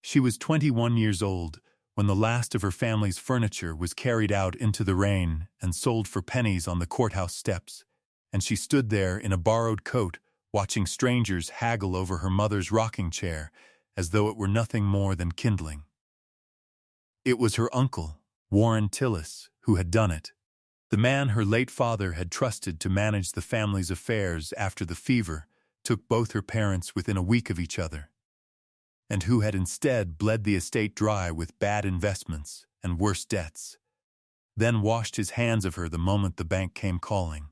She was 21 years old when the last of her family's furniture was carried out into the rain and sold for pennies on the courthouse steps, and she stood there in a borrowed coat, watching strangers haggle over her mother's rocking chair as though it were nothing more than kindling. It was her uncle, Warren Tillis, who had done it. The man her late father had trusted to manage the family's affairs after the fever took both her parents within a week of each other, and who had instead bled the estate dry with bad investments and worse debts, then washed his hands of her the moment the bank came calling.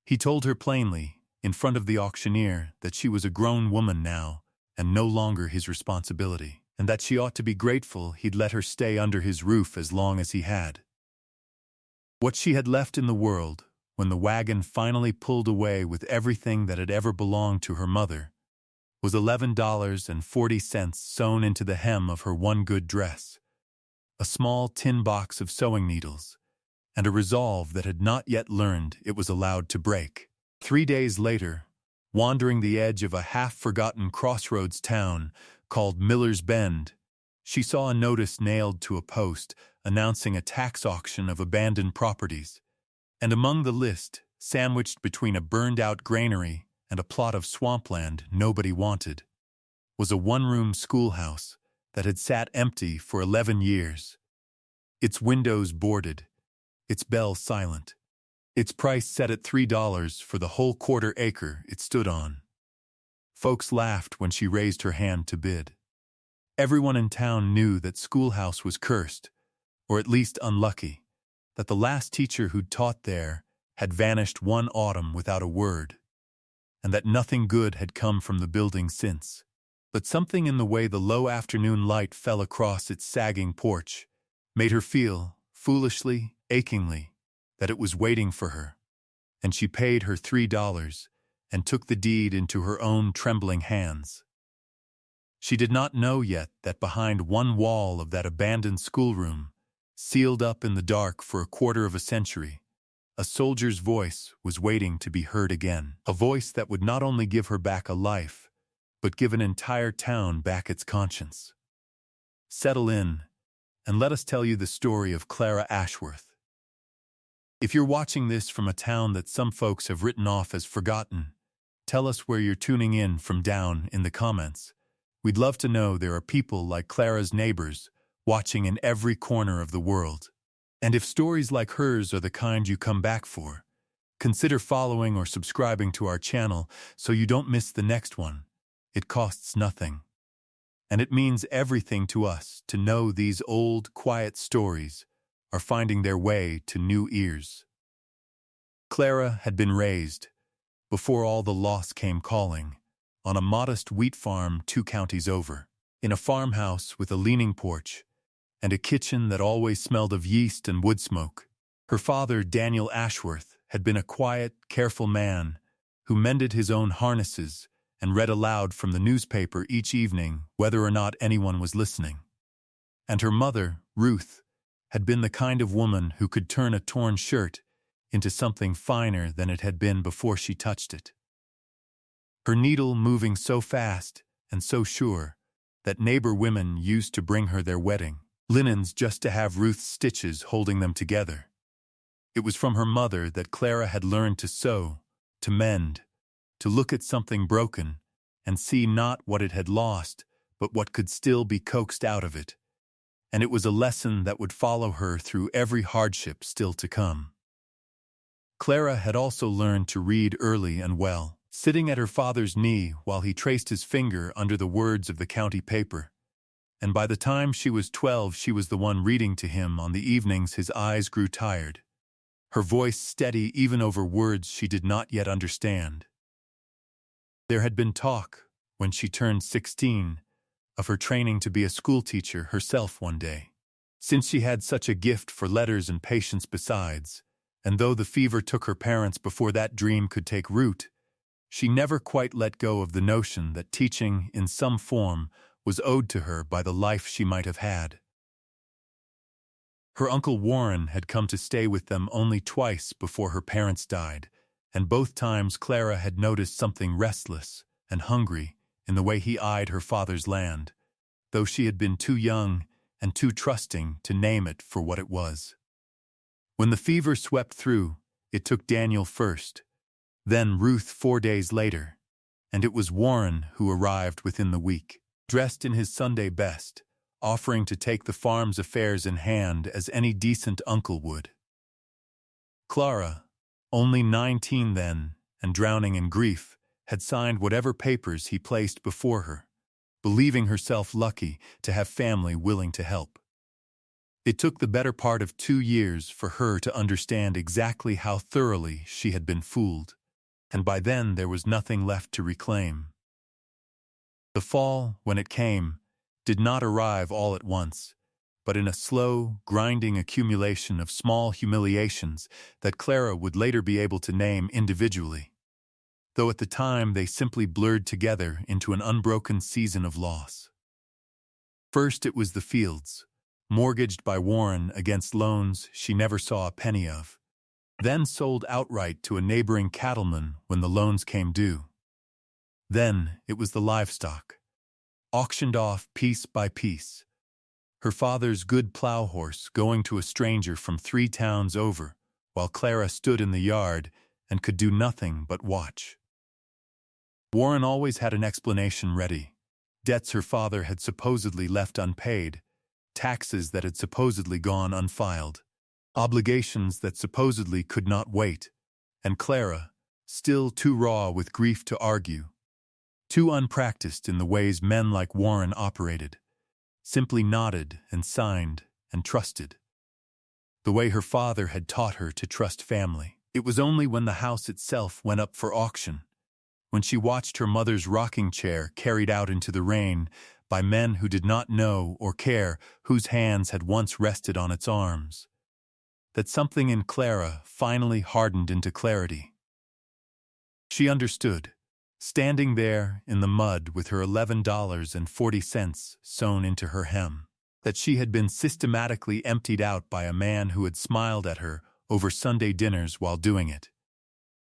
He told her plainly, in front of the auctioneer, that she was a grown woman now and no longer his responsibility, and that she ought to be grateful he'd let her stay under his roof as long as he had. What she had left in the world, when the wagon finally pulled away with everything that had ever belonged to her mother, was $11.40 sewn into the hem of her one good dress, a small tin box of sewing needles, and a resolve that had not yet learned it was allowed to break. 3 days later, wandering the edge of a half-forgotten crossroads town called Miller's Bend, she saw a notice nailed to a post announcing a tax auction of abandoned properties, and among the list, sandwiched between a burned-out granary and a plot of swampland nobody wanted, was a one-room schoolhouse that had sat empty for 11 years, its windows boarded, its bell silent, its price set at $3 for the whole quarter acre it stood on. Folks laughed when she raised her hand to bid. Everyone in town knew that Schoolhouse was cursed, or at least unlucky, that the last teacher who'd taught there had vanished one autumn without a word, and that nothing good had come from the building since. But something in the way the low afternoon light fell across its sagging porch made her feel, foolishly, achingly, that it was waiting for her, and she paid her $3 and took the deed into her own trembling hands. She did not know yet that behind one wall of that abandoned schoolroom, sealed up in the dark for a quarter of a century, a soldier's voice was waiting to be heard again, a voice that would not only give her back a life, but give an entire town back its conscience. Settle in, and let us tell you the story of Clara Ashworth. If you're watching this from a town that some folks have written off as forgotten, tell us where you're tuning in from down in the comments. We'd love to know there are people like Clara's neighbors watching in every corner of the world. And if stories like hers are the kind you come back for, consider following or subscribing to our channel so you don't miss the next one. It costs nothing. And it means everything to us to know these old, quiet stories are finding their way to new ears. Clara had been raised, before all the loss came calling, on a modest wheat farm 2 counties over, in a farmhouse with a leaning porch and a kitchen that always smelled of yeast and wood smoke. Her father, Daniel Ashworth, had been a quiet, careful man who mended his own harnesses and read aloud from the newspaper each evening whether or not anyone was listening. And her mother, Ruth, had been the kind of woman who could turn a torn shirt into something finer than it had been before she touched it. Her needle moving so fast and so sure that neighbor women used to bring her their wedding linens just to have Ruth's stitches holding them together. It was from her mother that Clara had learned to sew, to mend, to look at something broken and see not what it had lost, but what could still be coaxed out of it. And it was a lesson that would follow her through every hardship still to come. Clara had also learned to read early and well, sitting at her father's knee while he traced his finger under the words of the county paper. And by the time she was 12, she was the one reading to him on the evenings his eyes grew tired, her voice steady even over words she did not yet understand. There had been talk, when she turned 16, of her training to be a schoolteacher herself one day. Since she had such a gift for letters and patience besides, and though the fever took her parents before that dream could take root, she never quite let go of the notion that teaching, in some form, was owed to her by the life she might have had. Her Uncle Warren had come to stay with them only twice before her parents died, and both times Clara had noticed something restless and hungry in the way he eyed her father's land, though she had been too young and too trusting to name it for what it was. When the fever swept through, it took Daniel first, then Ruth 4 days later, and it was Warren who arrived within the week, dressed in his Sunday best, offering to take the farm's affairs in hand as any decent uncle would. Clara, only 19 then, and drowning in grief, had signed whatever papers he placed before her, believing herself lucky to have family willing to help. It took the better part of 2 years for her to understand exactly how thoroughly she had been fooled, and by then there was nothing left to reclaim. The fall, when it came, did not arrive all at once, but in a slow, grinding accumulation of small humiliations that Clara would later be able to name individually, though at the time they simply blurred together into an unbroken season of loss. First it was the fields, mortgaged by Warren against loans she never saw a penny of, then sold outright to a neighboring cattleman when the loans came due. Then it was the livestock, auctioned off piece by piece, her father's good plow horse going to a stranger from 3 towns over, while Clara stood in the yard and could do nothing but watch. Warren always had an explanation ready: debts her father had supposedly left unpaid, taxes that had supposedly gone unfiled, obligations that supposedly could not wait, and Clara, still too raw with grief to argue, too unpracticed in the ways men like Warren operated, simply nodded and signed and trusted, the way her father had taught her to trust family. It was only when the house itself went up for auction, when she watched her mother's rocking chair carried out into the rain by men who did not know or care whose hands had once rested on its arms, that something in Clara finally hardened into clarity. She understood, standing there in the mud with her $11.40 sewn into her hem, that she had been systematically emptied out by a man who had smiled at her over Sunday dinners while doing it,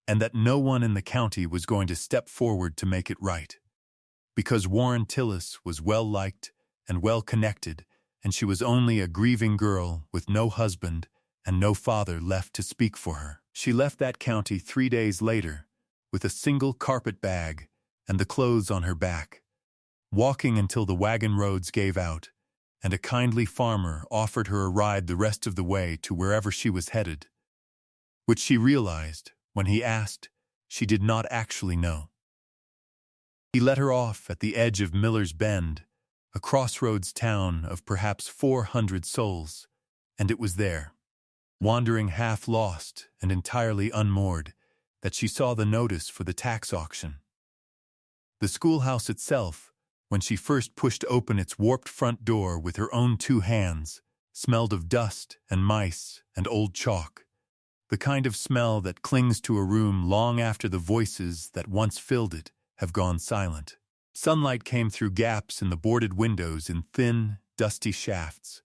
and that no one in the county was going to step forward to make it right, because Warren Tillis was well-liked and well-connected, and she was only a grieving girl with no husband and no father left to speak for her. She left that county 3 days later, with a single carpet bag and the clothes on her back, walking until the wagon roads gave out, and a kindly farmer offered her a ride the rest of the way to wherever she was headed, which she realized, when he asked, she did not actually know. He let her off at the edge of Miller's Bend, a crossroads town of perhaps 400 souls, and it was there, wandering half lost and entirely unmoored, that she saw the notice for the tax auction. The schoolhouse itself, when she first pushed open its warped front door with her own 2 hands, smelled of dust and mice and old chalk, the kind of smell that clings to a room long after the voices that once filled it have gone silent. Sunlight came through gaps in the boarded windows in thin, dusty shafts,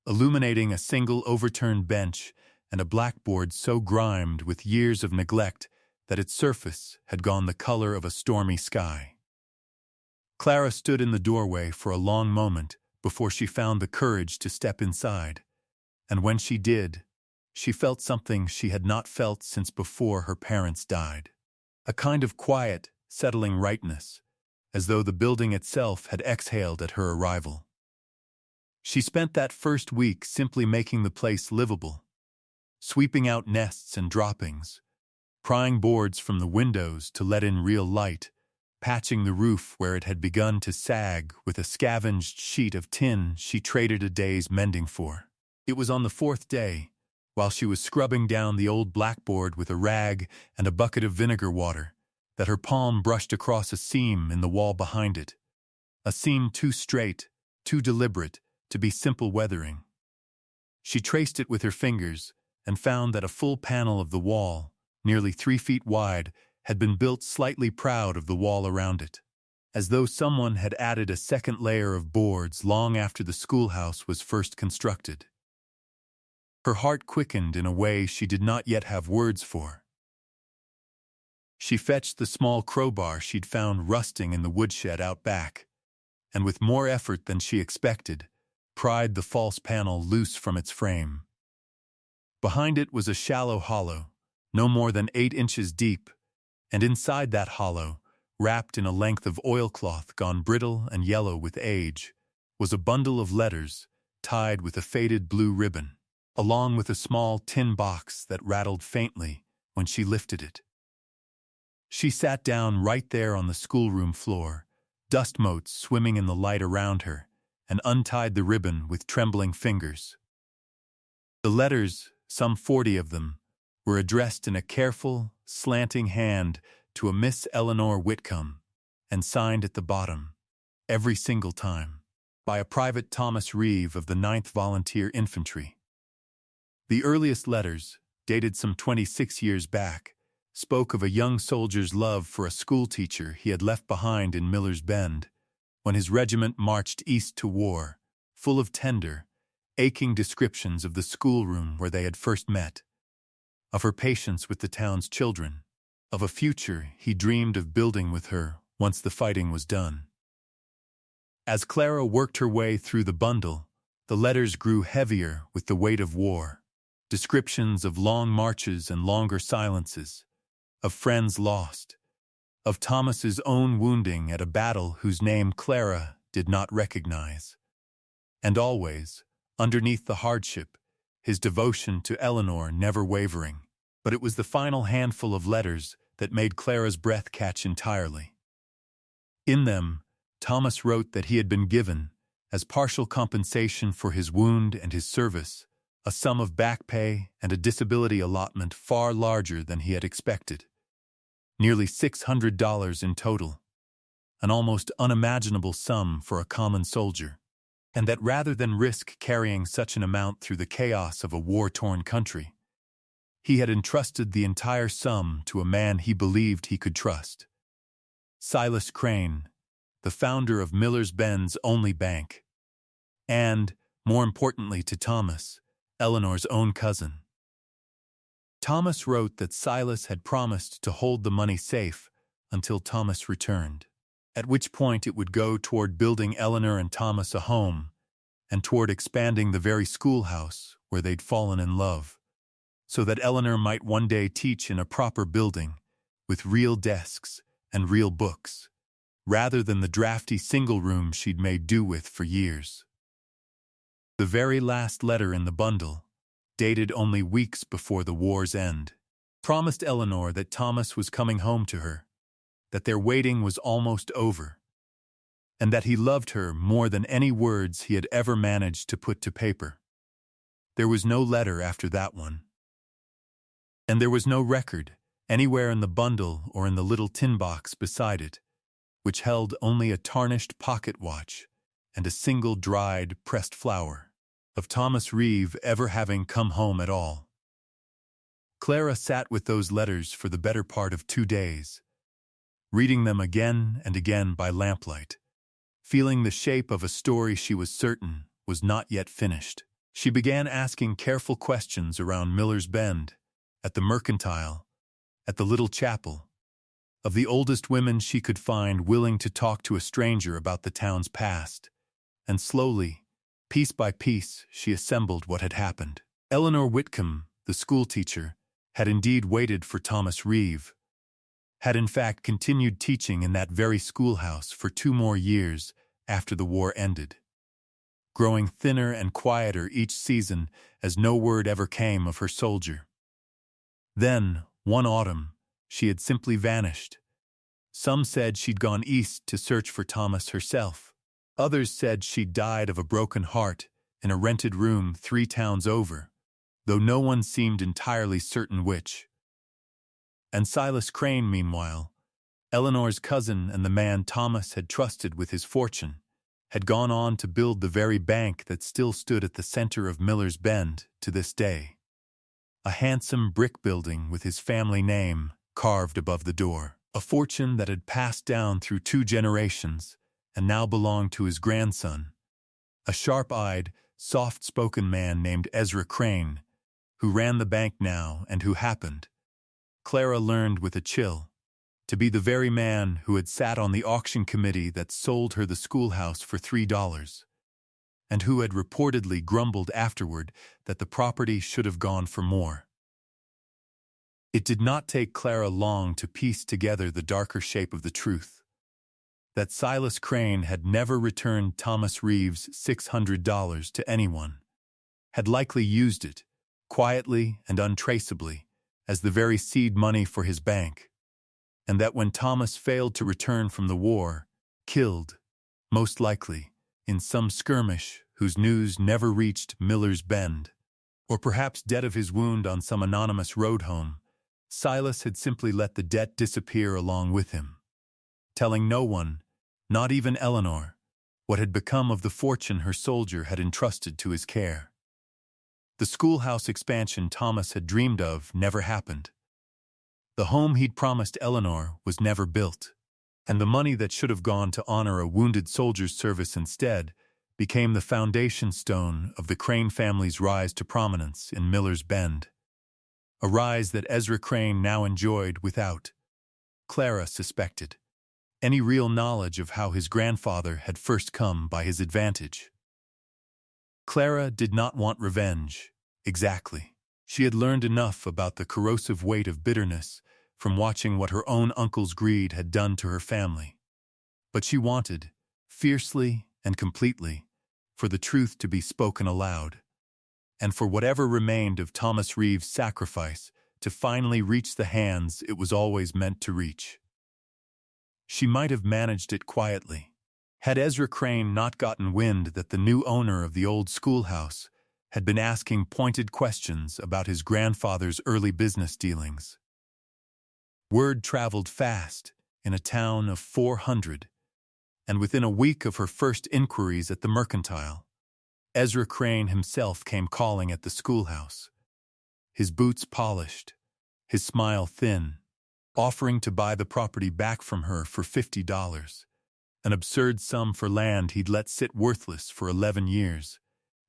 illuminating a single overturned bench and a blackboard so grimed with years of neglect that its surface had gone the color of a stormy sky. Clara stood in the doorway for a long moment before she found the courage to step inside, and when she did, she felt something she had not felt since before her parents died. A kind of quiet, settling rightness, as though the building itself had exhaled at her arrival. She spent that first week simply making the place livable, sweeping out nests and droppings, prying boards from the windows to let in real light, patching the roof where it had begun to sag with a scavenged sheet of tin she traded a day's mending for. It was on the 4th day, while she was scrubbing down the old blackboard with a rag and a bucket of vinegar water, that her palm brushed across a seam in the wall behind it, a seam too straight, too deliberate, to be simple weathering. She traced it with her fingers and found that a full panel of the wall, nearly 3 feet wide, had been built slightly proud of the wall around it, as though someone had added a second layer of boards long after the schoolhouse was first constructed. Her heart quickened in a way she did not yet have words for. She fetched the small crowbar she'd found rusting in the woodshed out back, and with more effort than she expected, pried the false panel loose from its frame. Behind it was a shallow hollow, no more than 8 inches deep, and inside that hollow, wrapped in a length of oilcloth gone brittle and yellow with age, was a bundle of letters tied with a faded blue ribbon, along with a small tin box that rattled faintly when she lifted it. She sat down right there on the schoolroom floor, dust motes swimming in the light around her, and untied the ribbon with trembling fingers. The letters, some 40 of them, were addressed in a careful, slanting hand to a Miss Eleanor Whitcomb, and signed at the bottom, every single time, by a Private Thomas Reeve of the 9th Volunteer Infantry. The earliest letters, dated some 26 years back, spoke of a young soldier's love for a schoolteacher he had left behind in Miller's Bend, when his regiment marched east to war, full of tender, aching descriptions of the schoolroom where they had first met, of her patience with the town's children, of a future he dreamed of building with her once the fighting was done. As Clara worked her way through the bundle, the letters grew heavier with the weight of war, descriptions of long marches and longer silences, of friends lost, of Thomas's own wounding at a battle whose name Clara did not recognize. And always, underneath the hardship, his devotion to Eleanor never wavering. But it was the final handful of letters that made Clara's breath catch entirely. In them, Thomas wrote that he had been given, as partial compensation for his wound and his service, a sum of back pay and a disability allotment far larger than he had expected. Nearly $600 in total, an almost unimaginable sum for a common soldier, and that rather than risk carrying such an amount through the chaos of a war-torn country, he had entrusted the entire sum to a man he believed he could trust. Silas Crane, the founder of Miller's Bend's only bank, and, more importantly to Thomas, Eleanor's own cousin. Thomas wrote that Silas had promised to hold the money safe until Thomas returned, at which point it would go toward building Eleanor and Thomas a home, and toward expanding the very schoolhouse where they'd fallen in love, so that Eleanor might one day teach in a proper building, with real desks and real books, rather than the drafty single room she'd made do with for years. The very last letter in the bundle, dated only weeks before the war's end, promised Eleanor that Thomas was coming home to her, that their waiting was almost over, and that he loved her more than any words he had ever managed to put to paper. There was no letter after that one. And there was no record, anywhere in the bundle or in the little tin box beside it, which held only a tarnished pocket watch and a single dried, pressed flower, of Thomas Reeve ever having come home at all. Clara sat with those letters for the better part of 2 days, reading them again and again by lamplight, feeling the shape of a story she was certain was not yet finished. She began asking careful questions around Miller's Bend, at the Mercantile, at the little chapel, of the oldest women she could find willing to talk to a stranger about the town's past, and slowly, piece by piece, she assembled what had happened. Eleanor Whitcomb, the schoolteacher, had indeed waited for Thomas Reeve, had in fact continued teaching in that very schoolhouse for 2 more years after the war ended, growing thinner and quieter each season as no word ever came of her soldier. Then, one autumn, she had simply vanished. Some said she'd gone east to search for Thomas herself. Others said she'd died of a broken heart in a rented room 3 towns over, though no one seemed entirely certain which. And Silas Crane, meanwhile, Eleanor's cousin and the man Thomas had trusted with his fortune, had gone on to build the very bank that still stood at the center of Miller's Bend to this day. A handsome brick building with his family name carved above the door. A fortune that had passed down through 2 generations and now belonged to his grandson, a sharp-eyed, soft-spoken man named Ezra Crane, who ran the bank now and who happened, Clara learned with a chill, to be the very man who had sat on the auction committee that sold her the schoolhouse for $3, and who had reportedly grumbled afterward that the property should have gone for more. It did not take Clara long to piece together the darker shape of the truth. That Silas Crane had never returned Thomas Reeve's $600 to anyone, had likely used it, quietly and untraceably, as the very seed money for his bank, and that when Thomas failed to return from the war, killed, most likely, in some skirmish whose news never reached Miller's Bend, or perhaps dead of his wound on some anonymous road home, Silas had simply let the debt disappear along with him, telling no one, not even Eleanor, what had become of the fortune her soldier had entrusted to his care. The schoolhouse expansion Thomas had dreamed of never happened. The home he'd promised Eleanor was never built, and the money that should have gone to honor a wounded soldier's service instead became the foundation stone of the Crane family's rise to prominence in Miller's Bend. A rise that Ezra Crane now enjoyed without, Clara suspected, any real knowledge of how his grandfather had first come by his advantage. Clara did not want revenge, exactly. She had learned enough about the corrosive weight of bitterness from watching what her own uncle's greed had done to her family. But she wanted, fiercely and completely, for the truth to be spoken aloud, and for whatever remained of Thomas Reeve's sacrifice to finally reach the hands it was always meant to reach. She might have managed it quietly, had Ezra Crane not gotten wind that the new owner of the old schoolhouse had been asking pointed questions about his grandfather's early business dealings. Word traveled fast in a town of 400, and within a week of her first inquiries at the mercantile, Ezra Crane himself came calling at the schoolhouse, his boots polished, his smile thin, offering to buy the property back from her for $50, an absurd sum for land he'd let sit worthless for 11 years,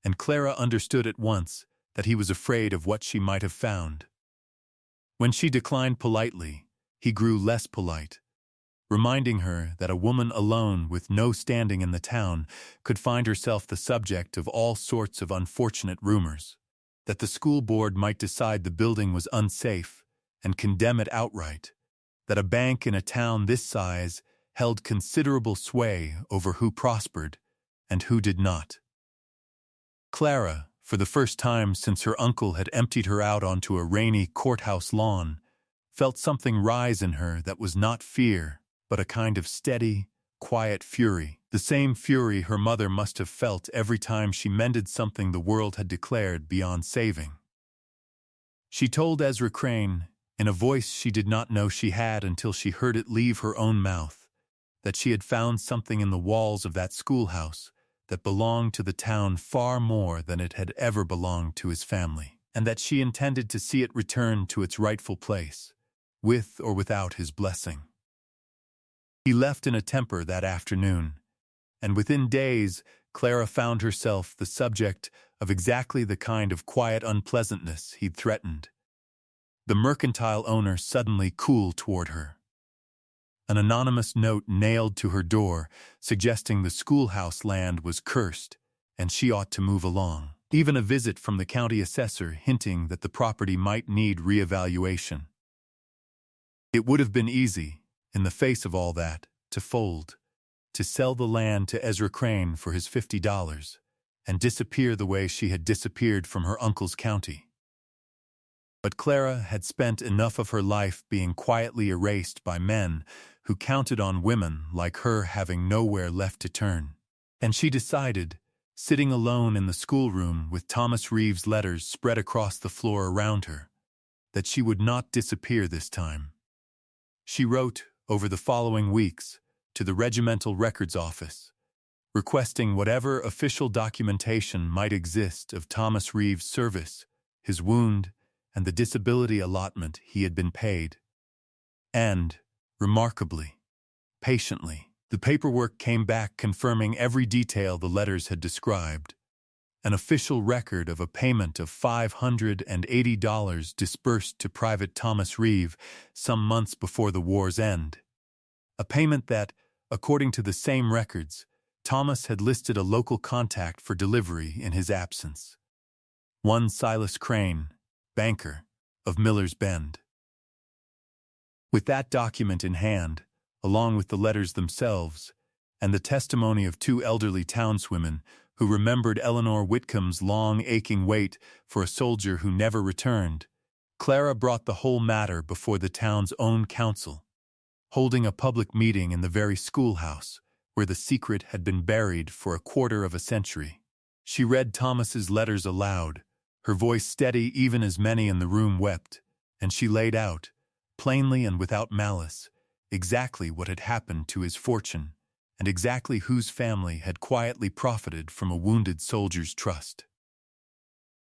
and Clara understood at once that he was afraid of what she might have found. When she declined politely, he grew less polite, reminding her that a woman alone with no standing in the town could find herself the subject of all sorts of unfortunate rumors, that the school board might decide the building was unsafe and condemn it outright, that a bank in a town this size held considerable sway over who prospered and who did not. Clara, for the first time since her uncle had emptied her out onto a rainy courthouse lawn, felt something rise in her that was not fear, but a kind of steady, quiet fury, the same fury her mother must have felt every time she mended something the world had declared beyond saving. She told Ezra Crane, in a voice she did not know she had until she heard it leave her own mouth, that she had found something in the walls of that schoolhouse that belonged to the town far more than it had ever belonged to his family, and that she intended to see it return to its rightful place, with or without his blessing. He left in a temper that afternoon, and within days Clara found herself the subject of exactly the kind of quiet unpleasantness he'd threatened. The mercantile owner suddenly cooled toward her. An anonymous note nailed to her door suggesting the schoolhouse land was cursed and she ought to move along. Even a visit from the county assessor hinting that the property might need reevaluation. It would have been easy, in the face of all that, to fold, to sell the land to Ezra Crane for his $50, and disappear the way she had disappeared from her uncle's county. But Clara had spent enough of her life being quietly erased by men who counted on women like her having nowhere left to turn, and she decided, sitting alone in the schoolroom with Thomas Reeve's letters spread across the floor around her, that she would not disappear this time. She wrote, over the following weeks, to the regimental records office, requesting whatever official documentation might exist of Thomas Reeve's service, his wound, and the disability allotment he had been paid. And, remarkably, patiently, the paperwork came back confirming every detail the letters had described. an official record of a payment of $580 disbursed to Private Thomas Reeve some months before the war's end. A payment that, according to the same records, Thomas had listed a local contact for delivery in his absence. One Silas Crane, banker, of Miller's Bend. With that document in hand, along with the letters themselves, and the testimony of two elderly townswomen who remembered Eleanor Whitcomb's long, aching wait for a soldier who never returned, Clara brought the whole matter before the town's own council, holding a public meeting in the very schoolhouse where the secret had been buried for a quarter of a century. She read Thomas's letters aloud, her voice steady even as many in the room wept, and she laid out, plainly and without malice, exactly what had happened to his fortune, and exactly whose family had quietly profited from a wounded soldier's trust.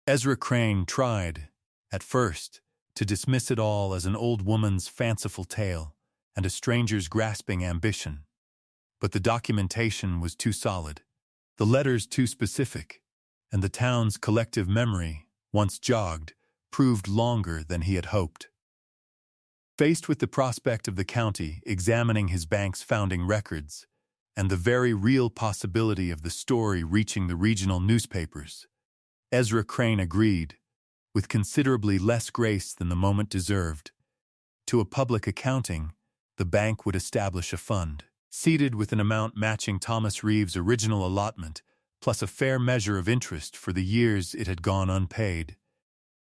Ezra Crane tried, at first, to dismiss it all as an old woman's fanciful tale and a stranger's grasping ambition. But the documentation was too solid, the letters too specific, and the town's collective memory, once jogged, proved longer than he had hoped. Faced with the prospect of the county examining his bank's founding records, and the very real possibility of the story reaching the regional newspapers, Ezra Crane agreed, with considerably less grace than the moment deserved. To a public accounting, the bank would establish a fund, seeded with an amount matching Thomas Reeve's original allotment, plus a fair measure of interest for the years it had gone unpaid,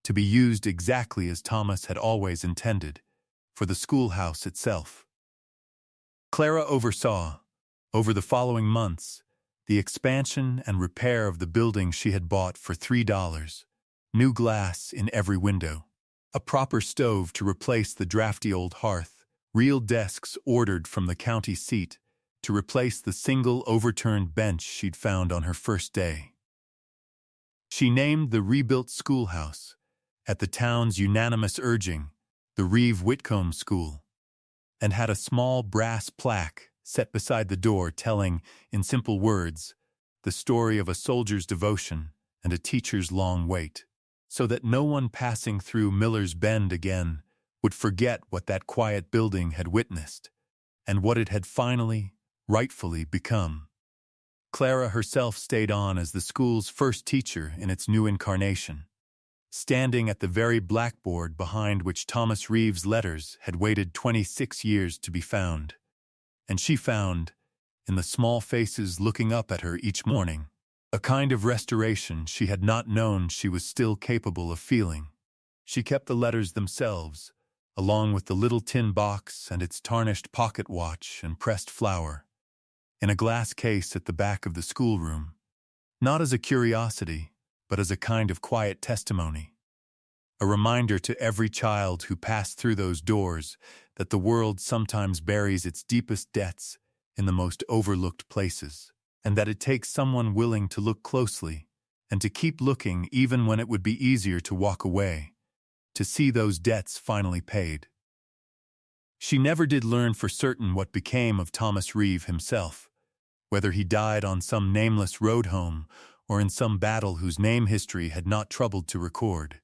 to be used exactly as Thomas had always intended, for the schoolhouse itself. Clara oversaw, over the following months, the expansion and repair of the building she had bought for $3, new glass in every window, a proper stove to replace the drafty old hearth, real desks ordered from the county seat to replace the single overturned bench she'd found on her first day. She named the rebuilt schoolhouse, at the town's unanimous urging, the Reeve Whitcomb School, and had a small brass plaque set beside the door telling, in simple words, the story of a soldier's devotion and a teacher's long wait, so that no one passing through Miller's Bend again would forget what that quiet building had witnessed, and what it had finally, rightfully become. Clara herself stayed on as the school's first teacher in its new incarnation, standing at the very blackboard behind which Thomas Reeve's letters had waited 26 years to be found. And she found, in the small faces looking up at her each morning, a kind of restoration she had not known she was still capable of feeling. She kept the letters themselves, along with the little tin box and its tarnished pocket watch and pressed flower, in a glass case at the back of the schoolroom, not as a curiosity, but as a kind of quiet testimony, a reminder to every child who passed through those doors that the world sometimes buries its deepest debts in the most overlooked places, and that it takes someone willing to look closely and to keep looking even when it would be easier to walk away, to see those debts finally paid. She never did learn for certain what became of Thomas Reeve himself, whether he died on some nameless road home or in some battle whose name history had not troubled to record.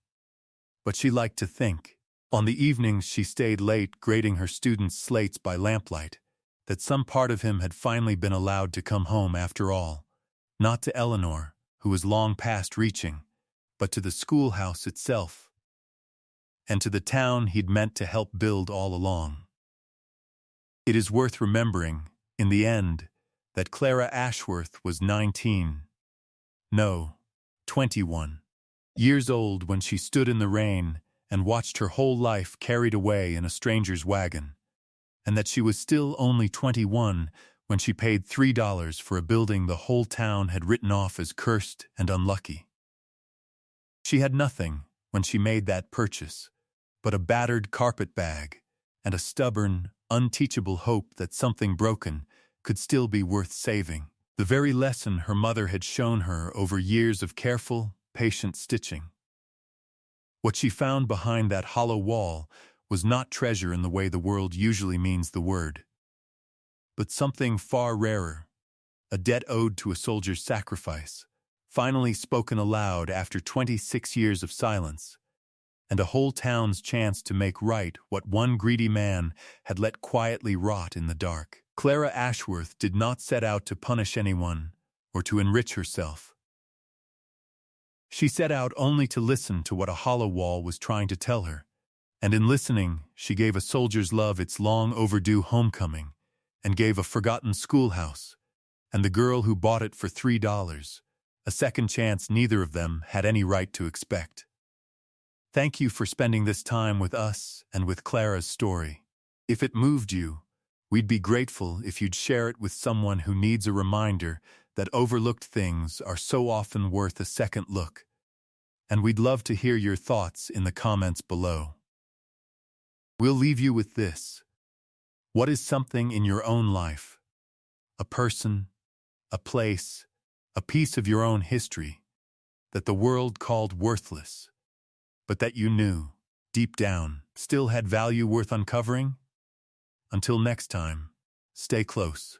But she liked to think, on the evenings she stayed late grading her students' slates by lamplight, that some part of him had finally been allowed to come home after all, not to Eleanor, who was long past reaching, but to the schoolhouse itself, and to the town he'd meant to help build all along. It is worth remembering, in the end, that Clara Ashworth was 21 years old when she stood in the rain and watched her whole life carried away in a stranger's wagon, and that she was still only 21 when she paid $3 for a building the whole town had written off as cursed and unlucky. She had nothing, when she made that purchase, but a battered carpet bag and a stubborn, unteachable hope that something broken could still be worth saving, the very lesson her mother had shown her over years of careful, patient stitching. What she found behind that hollow wall was not treasure in the way the world usually means the word, but something far rarer, a debt owed to a soldier's sacrifice, finally spoken aloud after 26 years of silence, and a whole town's chance to make right what one greedy man had let quietly rot in the dark. Clara Ashworth did not set out to punish anyone or to enrich herself. She set out only to listen to what a hollow wall was trying to tell her, and in listening, she gave A Soldier's Love its long-overdue homecoming, and gave A Forgotten Schoolhouse, and The Girl Who Bought It for $3, a second chance neither of them had any right to expect. Thank you for spending this time with us and with Clara's story. If it moved you, we'd be grateful if you'd share it with someone who needs a reminder that overlooked things are so often worth a second look. And we'd love to hear your thoughts in the comments below. We'll leave you with this. What is something in your own life, a person, a place, a piece of your own history, that the world called worthless, but that you knew, deep down, still had value worth uncovering? Until next time, stay close.